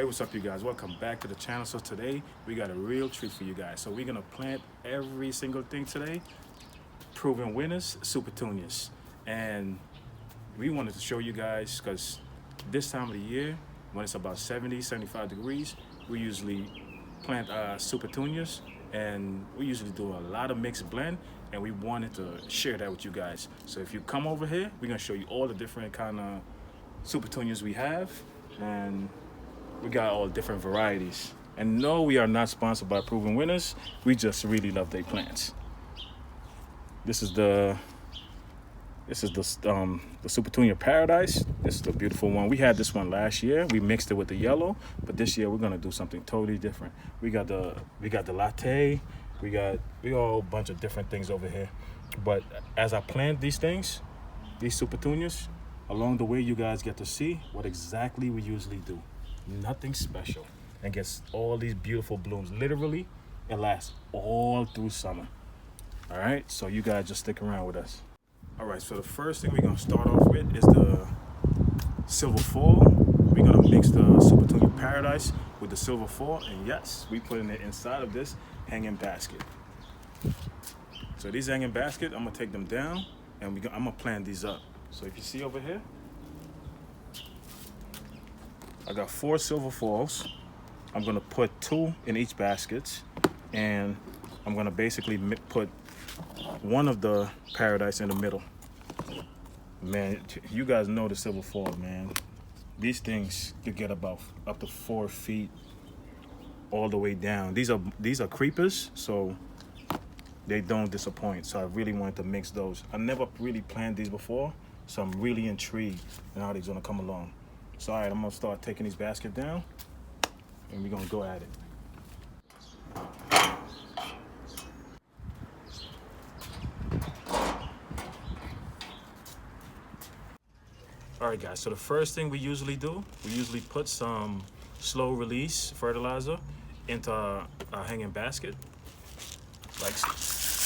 Hey, what's up, you guys? Welcome back to the channel. So today we got a real treat for you guys. So we're gonna plant every single thing today. Proven winners, Supertunias. And we wanted to show you guys because this time of the year, when it's about 70, 75 degrees, we usually plant Supertunias, and we usually do a lot of mixed blend, and we wanted to share that with you guys. So if you come over here, we're gonna show you all the different kind of Supertunias we have, and we got all different varieties. And no, we are not sponsored by Proven Winners. We just really love their plants. This is the Supertunia Paradise. This is the beautiful one. We had this one last year. We mixed it with the yellow, but this year we're gonna do something totally different. We got the latte. We got a whole bunch of different things over here. But as I plant these things, these Supertunias, along the way you guys get to see what exactly we usually do. Nothing special, and gets all these beautiful blooms. Literally, it lasts all through summer. All right, so you guys just stick around with us. All right, so the first thing we're gonna start off with is the Silver Fall. We're gonna mix the Supertunia Paradise with the Silver Fall, and yes, we putting it inside of this hanging basket. So these hanging basket, I'm gonna take them down, and I'm gonna plant these up. So if you see over here, I got 4 Silver Falls. I'm gonna put 2 in each basket, and I'm gonna basically put one of the Paradise in the middle. Man, you guys know the Silver Fall, man. These things could get about up to 4 feet all the way down. These are creepers, so they don't disappoint. So I really wanted to mix those. I never really planned these before, so I'm really intrigued in how they're gonna come along. So all right, I'm gonna start taking these baskets down, and we're gonna go at it. All right, guys, so the first thing we usually do, we usually put some slow release fertilizer into a hanging basket, like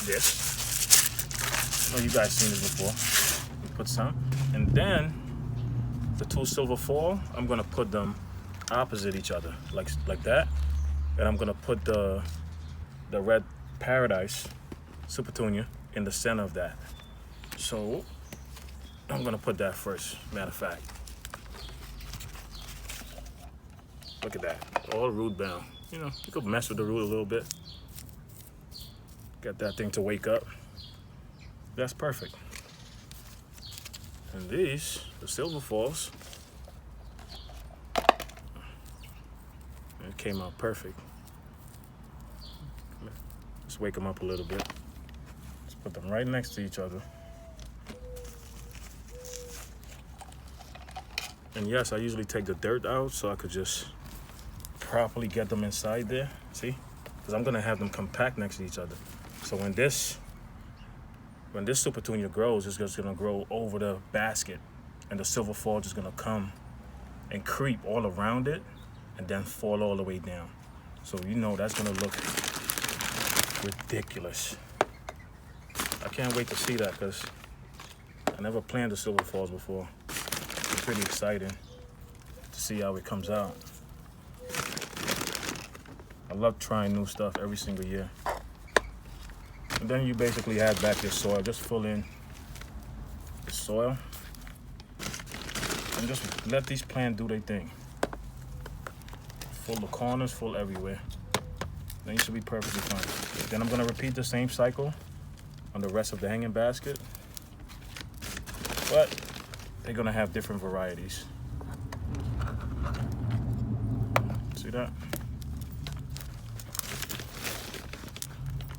this. I know you guys seen this before. We put some, and then the 2 Silver Fall, I'm gonna put them opposite each other, like that. And I'm gonna put the red Paradise Supertunia in the center of that. So I'm gonna put that first, matter of fact. Look at that, all root bound. You know, you could mess with the root a little bit. Get that thing to wake up. That's perfect. And these, the Silver Falls, it came out perfect. Let's wake them up a little bit. Let's put them right next to each other. And yes, I usually take the dirt out so I could just properly get them inside there. See? Because I'm gonna have them compact next to each other. So when this Supertunia grows, it's just gonna grow over the basket, and the Silver Fall just gonna come and creep all around it and then fall all the way down. So you know that's gonna look ridiculous. I can't wait to see that because I never planned the Silver Falls before. It's pretty exciting to see how it comes out. I love trying new stuff every single year. And then you basically add back your soil. Just fill in the soil and just let these plants do their thing. Full the corners, full everywhere. Then you should be perfectly fine. Then I'm gonna repeat the same cycle on the rest of the hanging basket, but they're gonna have different varieties. See that?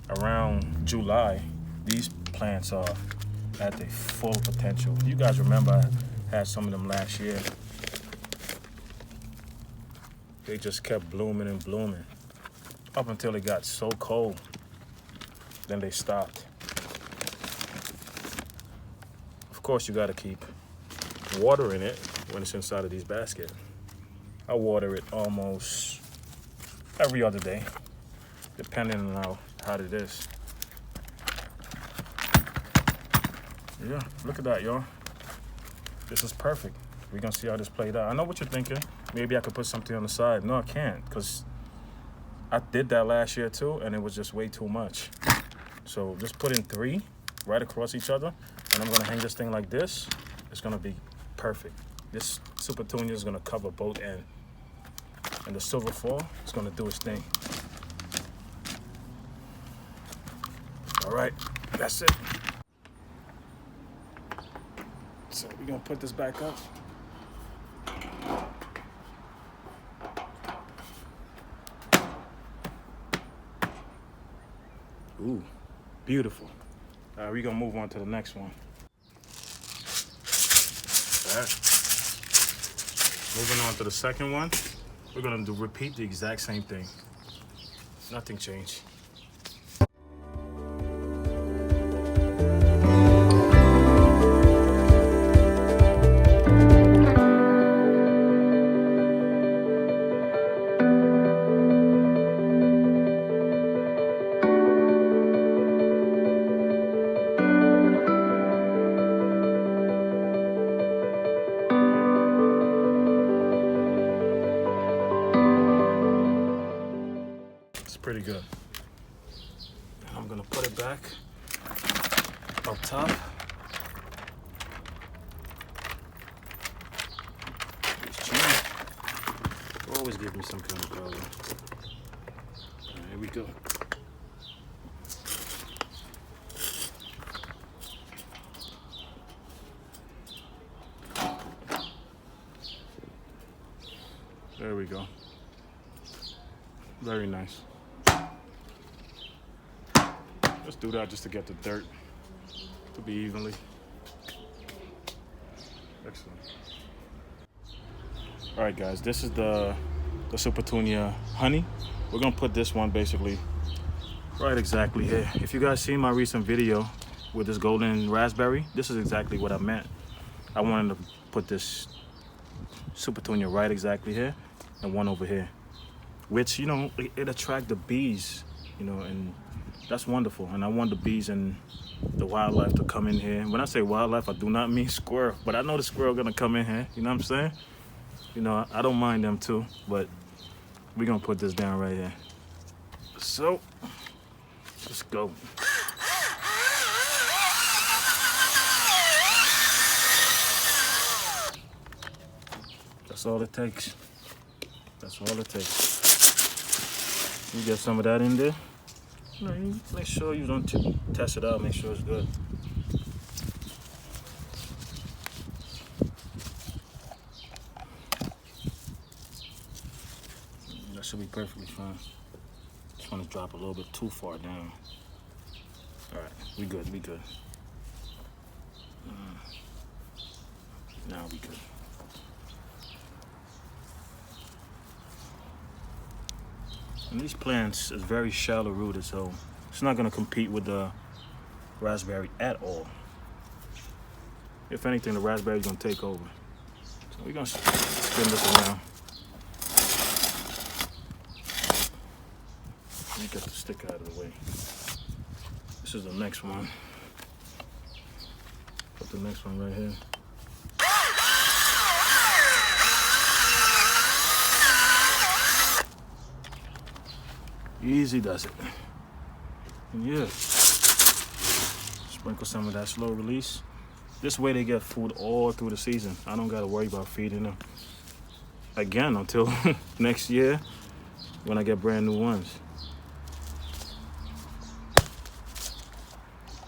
Around July, these plants are at their full potential. You guys remember I had some of them last year. They just kept blooming and blooming up until it got so cold. Then they stopped. Of course, you gotta keep watering it when it's inside of these baskets. I water it almost every other day, depending on how hot it is. Yeah, look at that, y'all. This is perfect. We're gonna see how this played out. I know what you're thinking. maybe I could put something on the side. No, I can't, because I did that last year too, and it was just way too much. So just put in 3 right across each other, and I'm gonna hang this thing like this. It's gonna be perfect. This Supertunia is gonna cover both ends. And the silver fall is gonna do its thing. All right, that's it. So we're gonna put this back up. Ooh, beautiful. All right, we're gonna move on to the next one. All right. Moving on to the second one. We're gonna repeat the exact same thing. Nothing changed. Pretty good. And I'm gonna put it back up top. These chains always give me some kind of problem. Right, here we go. There we go. Very nice. Let's do that just to get the dirt to be evenly. Excellent. All right, guys, this is the Supertunia honey. We're gonna put this one basically right exactly here. If you guys seen my recent video with this golden raspberry, this is exactly what I meant. I wanted to put this Supertunia right exactly here and one over here, which, you know, it attracts the bees, you know, and that's wonderful. And I want the bees and the wildlife to come in here. When I say wildlife, I do not mean squirrel, but I know the squirrel gonna come in here, you know what I'm saying? You know, I don't mind them too, but we're gonna put this down right here. So, let's go. That's all it takes. That's all it takes. You get some of that in there. You know, you make sure you don't test it out, make sure it's good. That should be perfectly fine. Just want to drop a little bit too far down. All right, we good, we good. Now we good. And these plants is very shallow rooted, so it's not gonna compete with the raspberry at all. If anything, the raspberry is gonna take over. So we're gonna spin this around. Let me get the stick out of the way. This is the next one. Put the next one right here. Easy does it. And yeah. Sprinkle some of that slow release. This way they get food all through the season. I don't gotta worry about feeding them again until next year when I get brand new ones.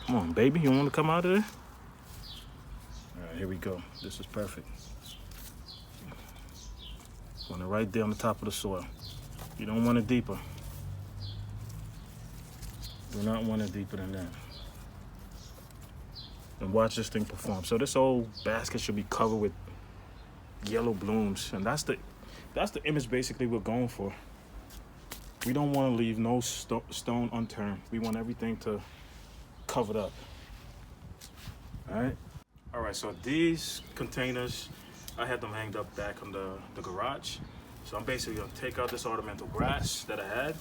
Come on, baby, you wanna come out of there? All right, here we go. This is perfect. Want it right there on the top of the soil. You don't want it deeper. Do not want it deeper than that. And watch this thing perform. So this whole basket should be covered with yellow blooms, and that's the image basically we're going for. We don't want to leave no stone unturned. We want everything to cover it up. All right. So these containers, I had them hanged up back on the garage. So I'm basically gonna take out this ornamental grass that I had.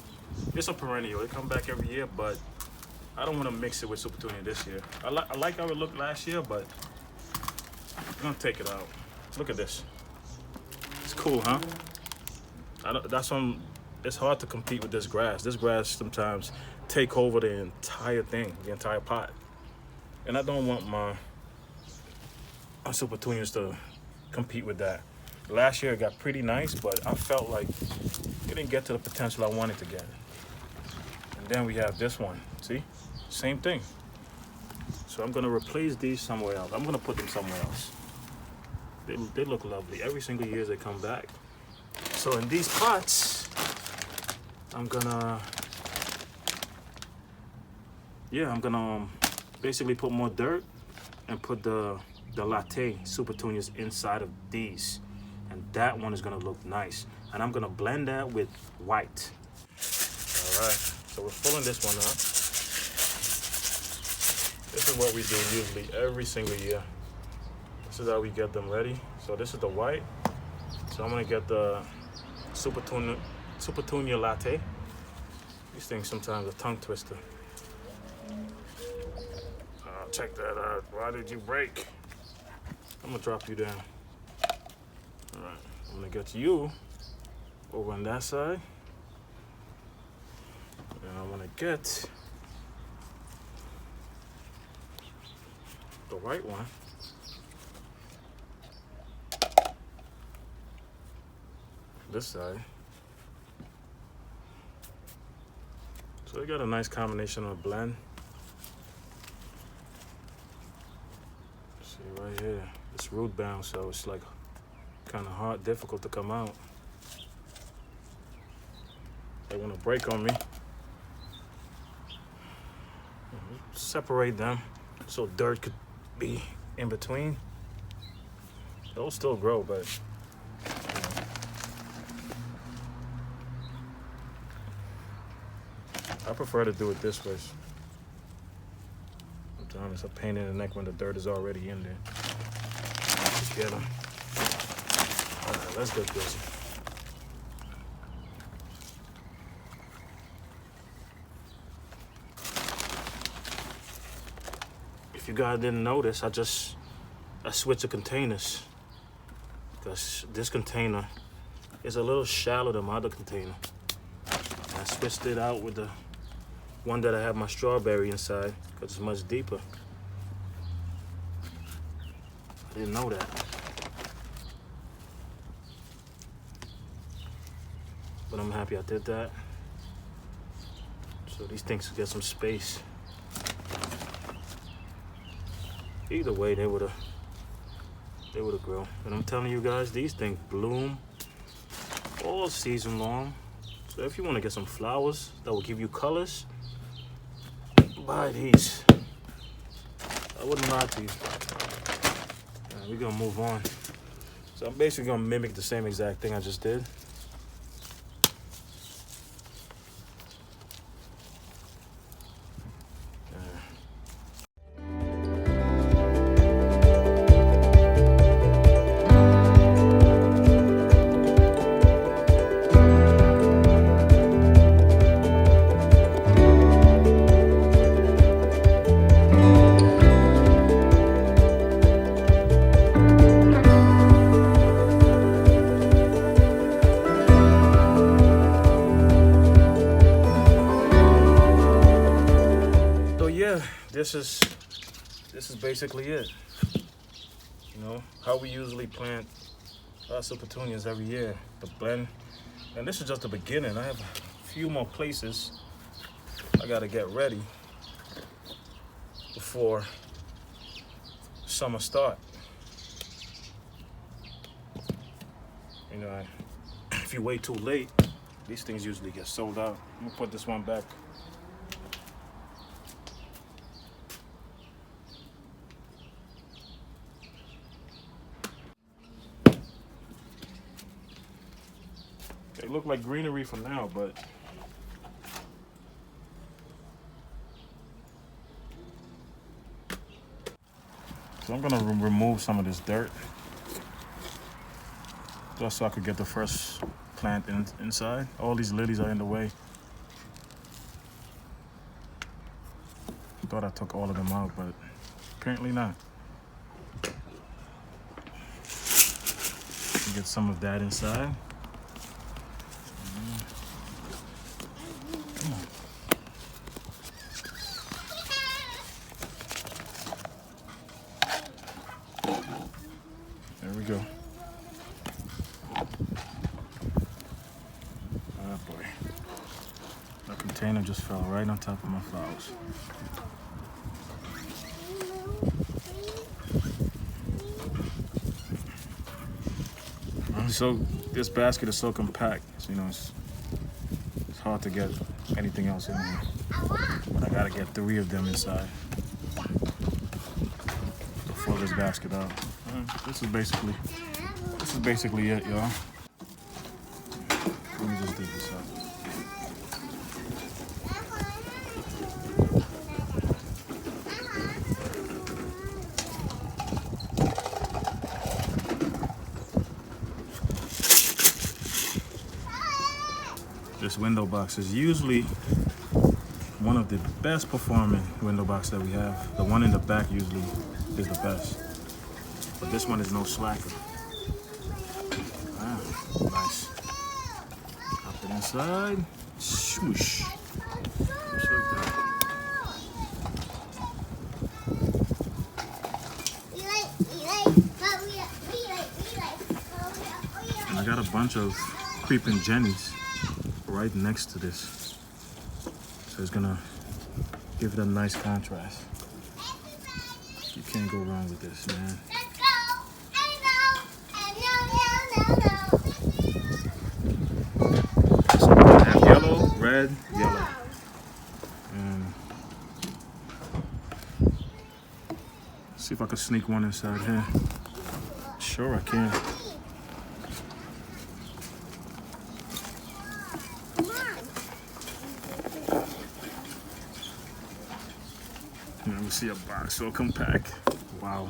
It's a perennial, it comes back every year, but I don't wanna mix it with Supertunia this year. I like how it looked last year, but I'm gonna take it out. Look at this. It's cool, huh? That's when it's hard to compete with this grass. This grass sometimes take over the entire thing, the entire pot. And I don't want my Supertunias to compete with that. Last year it got pretty nice, but I felt like it didn't get to the potential I wanted to get. And then we have this one, see? Same thing. So I'm gonna replace these somewhere else. I'm gonna put them somewhere else. They look lovely. Every single year they come back. So in these pots, I'm gonna basically put more dirt and put the latte Supertunias inside of these. And that one is gonna look nice. And I'm gonna blend that with white. All right, so we're filling this one up. This is what we do usually every single year. This is how we get them ready. So this is the white. So I'm gonna get the Supertunia latte. These things sometimes a tongue twister. Check that out. Why did you break? I'm gonna drop you down. All right, I'm gonna get you over on that side. And I'm gonna get the white one. This side. So we got a nice combination of blend. See right here, it's root bound, so it's like kind of hard, difficult to come out. They want to break on me. Separate them so dirt could be in between. They'll still grow, but I prefer to do it this way. Sometimes it's a pain in the neck when the dirt is already in there. Just get them. All right, let's get busy. If you guys didn't notice, I switched the containers because this container is a little shallower than my other container. I switched it out with the one that I have my strawberry inside because it's much deeper. I didn't know that. But I'm happy I did that. So these things get some space. Either way, they would've grown. And I'm telling you guys, these things bloom all season long. So if you want to get some flowers that will give you colors, buy these. I wouldn't lie to you. We're gonna move on. So I'm basically gonna mimic the same exact thing I just did. This is basically it. You know how we usually plant Supertunias every year, the blend. And this is just the beginning. I have a few more places I gotta get ready before summer start. You know, if you wait too late, these things usually get sold out. I'm gonna put this one back. They look like greenery for now, but so I'm gonna remove some of this dirt just so I could get the first plant inside. All these lilies are in the way. I thought I took all of them out, but apparently not. Get some of that inside. container just fell right on top of my flowers. So this basket is so compact, so, you know, it's hard to get anything else in here. But I gotta get 3 of them inside to fill this basket out. This is basically it, y'all. Let me just dig this out. This window box is usually one of the best performing window box that we have. The one in the back usually is the best, but this one is no slacker. Ah, nice. Pop it inside. Swoosh. Just like that. And I got a bunch of creeping jennies right next to this, so it's gonna give it a nice contrast. You can't go wrong with this, man. So I have yellow, red, yellow, and see if I can sneak one inside here. Sure, I can. Now we see a box so compact. Wow.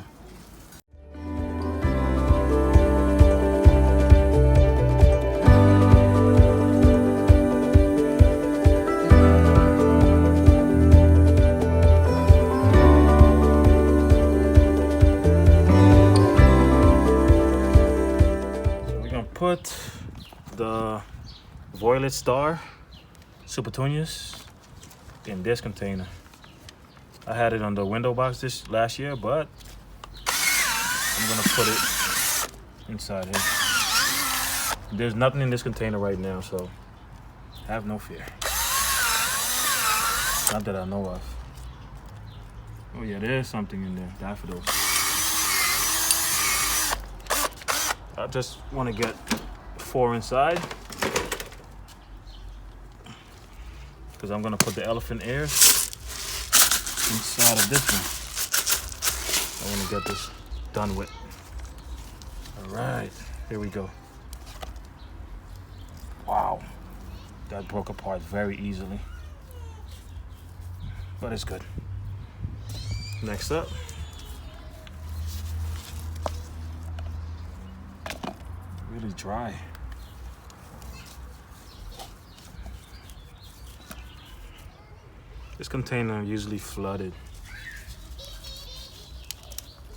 So we're gonna put the Violet Star Supertunias in this container. I had it on the window box this last year, but I'm gonna put it inside here. There's nothing in this container right now, so have no fear. Not that I know of. Oh yeah, there's something in there, daffodils. I just wanna get 4 inside, because I'm gonna put the elephant ears inside of this one. I want to get this done with. All right, here we go. Wow, that broke apart very easily, but it's good. Next up, really dry. This container usually flooded.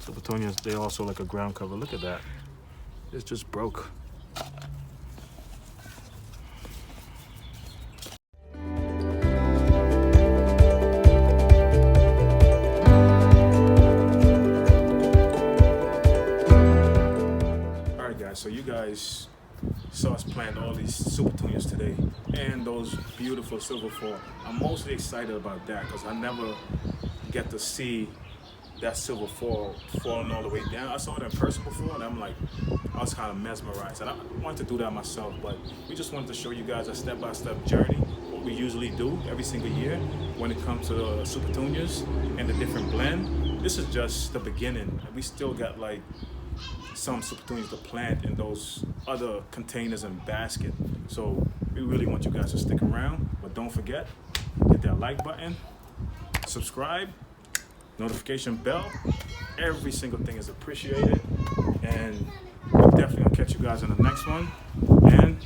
Supertunias, they're also like a ground cover. Look at that. It's just broke. Alright guys, so you guys saw us plant all these Supertunias today and those beautiful silver fall. I'm mostly excited about that because I never get to see that silver fall falling all the way down. I saw it in person before and I was kind of mesmerized, and I wanted to do that myself, but we just wanted to show you guys a step-by-step journey, what we usually do every single year when it comes to the Supertunias and the different blend. This is just the beginning. We still got like some Supertunias to plant in those other containers and basket. So we really want you guys to stick around, but don't forget, hit that like button, subscribe, notification bell. Every single thing is appreciated, and we're definitely gonna catch you guys in the next one. And